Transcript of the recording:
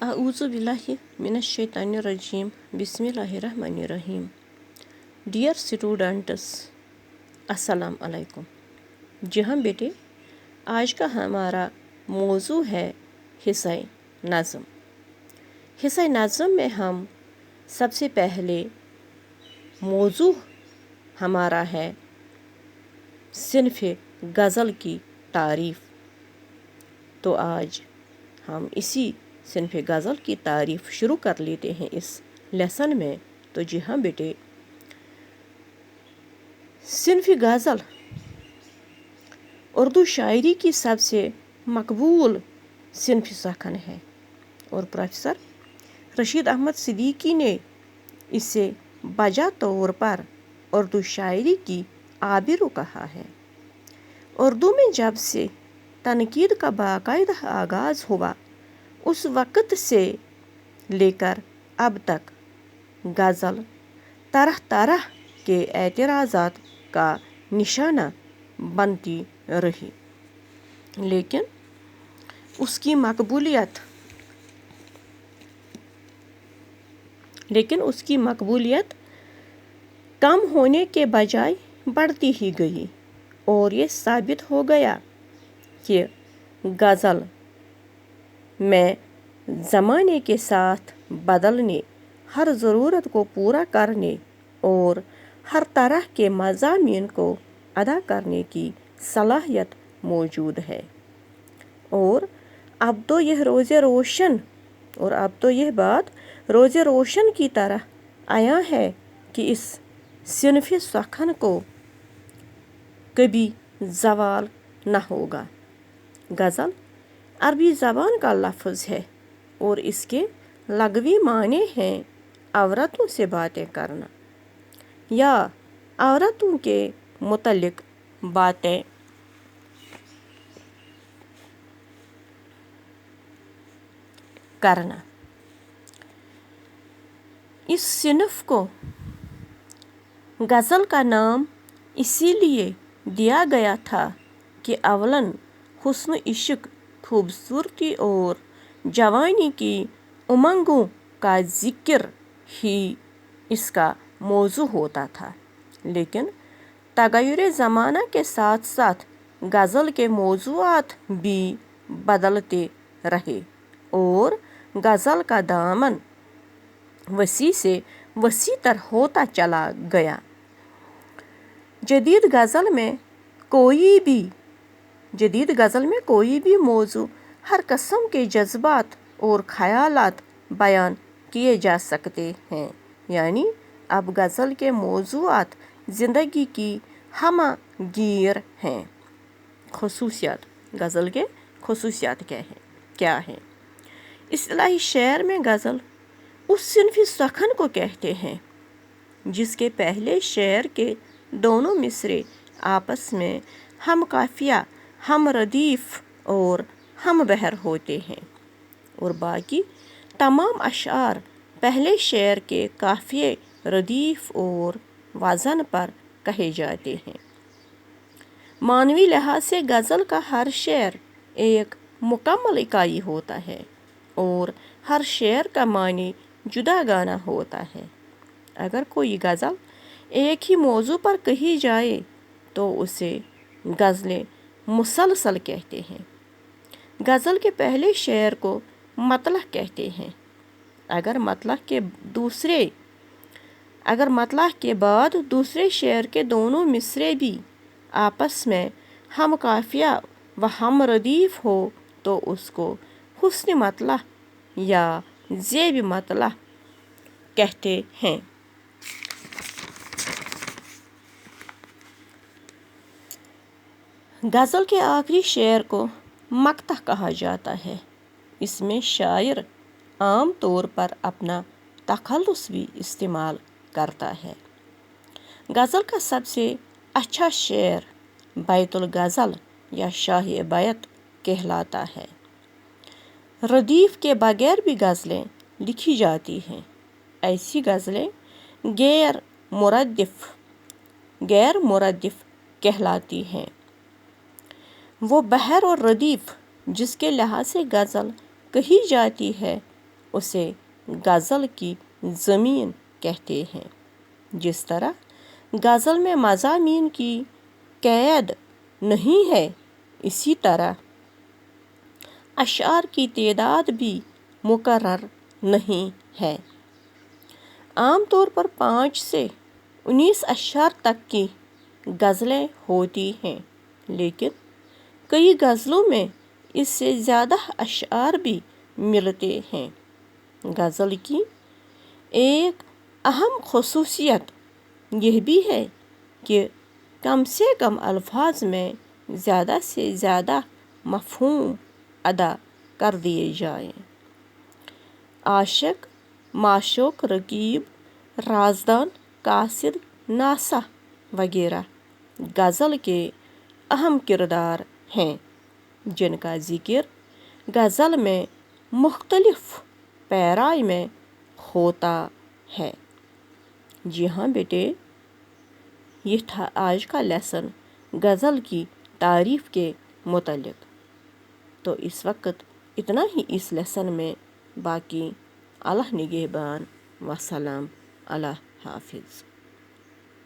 اعوذ باللہ من الشیطان الرجیم بسم اللہ الرحمن الرحیم. ڈیئر اسٹوڈنٹس، السلام علیکم. جی ہاں بیٹے، آج کا ہمارا موضوع ہے حصہ نظم. حصہ نظم میں ہم سب سے پہلے موضوع ہمارا ہے صنف غزل کی تعریف. تو آج ہم اسی صنف غزل کی تعریف شروع کر لیتے ہیں اس لیسن میں. تو جی ہاں بیٹے، صنف غزل اردو شاعری کی سب سے مقبول صنف سخن ہے اور پروفیسر رشید احمد صدیقی نے اسے بجا طور پر اردو شاعری کی آبرو کہا ہے. اردو میں جب سے تنقید کا باقاعدہ آغاز ہوا، اس وقت سے لے کر اب تک غزل طرح طرح کے اعتراضات کا نشانہ بنتی رہی، لیکن اس کی مقبولیت کم ہونے کے بجائے بڑھتی ہی گئی، اور یہ ثابت ہو گیا کہ غزل میں زمانے کے ساتھ بدلنے، ہر ضرورت کو پورا کرنے اور ہر طرح کے مضامین کو ادا کرنے کی صلاحیت موجود ہے. اور اب تو یہ بات روز روشن کی طرح عیاں ہے کہ اس صنف سخن کو کبھی زوال نہ ہوگا. غزل عربی زبان کا لفظ ہے اور اس کے لغوی معنی ہیں عورتوں سے باتیں کرنا یا عورتوں کے متعلق باتیں کرنا. اس صنف کو غزل کا نام اسی لیے دیا گیا تھا کہ اولاً حسن عشق، خوبصورتی اور جوانی کی امنگوں کا ذکر ہی اس کا موضوع ہوتا تھا، لیکن تغیر زمانہ کے ساتھ ساتھ غزل کے موضوعات بھی بدلتے رہے اور غزل کا دامن وسیع سے وسیع تر ہوتا چلا گیا. جدید غزل میں کوئی بھی موضوع، ہر قسم کے جذبات اور خیالات بیان کیے جا سکتے ہیں. یعنی اب غزل کے موضوعات زندگی کی ہمہ گیر ہیں. غزل کے خصوصیات کیا ہیں؟ اصطلاحی شعر میں غزل اس صنف سخن کو کہتے ہیں جس کے پہلے شعر کے دونوں مصرعے آپس میں ہم قافیہ، ہم ردیف اور ہم بحر ہوتے ہیں، اور باقی تمام اشعار پہلے شعر کے قافیے، ردیف اور وزن پر کہے جاتے ہیں. معنوی لحاظ سے غزل کا ہر شعر ایک مکمل اکائی ہوتا ہے اور ہر شعر کا معنی جداگانہ ہوتا ہے. اگر کوئی غزل ایک ہی موضوع پر کہی جائے تو اسے غزل مسلسل کہتے ہیں. غزل کے پہلے شعر کو مطلع کہتے ہیں. اگر مطلع کے بعد دوسرے شعر کے دونوں مصرعے بھی آپس میں ہم قافیہ و ہم ردیف ہو تو اس کو حسن مطلع یا ذیب مطلع کہتے ہیں. غزل کے آخری شعر کو مقطع کہا جاتا ہے. اس میں شاعر عام طور پر اپنا تخلص بھی استعمال کرتا ہے. غزل کا سب سے اچھا شعر بیت الغزل یا شاہ بیت کہلاتا ہے. ردیف کے بغیر بھی غزلیں لکھی جاتی ہیں. ایسی غزلیں غیر مردف کہلاتی ہیں. وہ بحر اور ردیف جس کے لحاظ سے غزل کہی جاتی ہے اسے غزل کی زمین کہتے ہیں۔ جس طرح غزل میں مضامین کی قید نہیں ہے، اسی طرح اشعار کی تعداد بھی مقرر نہیں ہے۔ عام طور پر 5 سے 19 اشعار تک کی غزلیں ہوتی ہیں، لیکن کئی غزلوں میں اس سے زیادہ اشعار بھی ملتے ہیں۔ غزل کی ایک اہم خصوصیت یہ بھی ہے کہ کم سے کم الفاظ میں زیادہ سے زیادہ مفہوم ادا کر دیے جائیں۔ عاشق، معشوق، رقیب، رازدان، قاصد، ناصح وغیرہ غزل کے اہم کردار ہیں، جن کا ذکر غزل میں مختلف پیرائے میں ہوتا ہے۔ جی ہاں بیٹے، یہ تھا آج کا لیسن غزل کی تعریف کے متعلق۔ تو اس وقت اتنا ہی اس لیسن میں، باقی اللہ نگہبان، وسلام، اللہ حافظ۔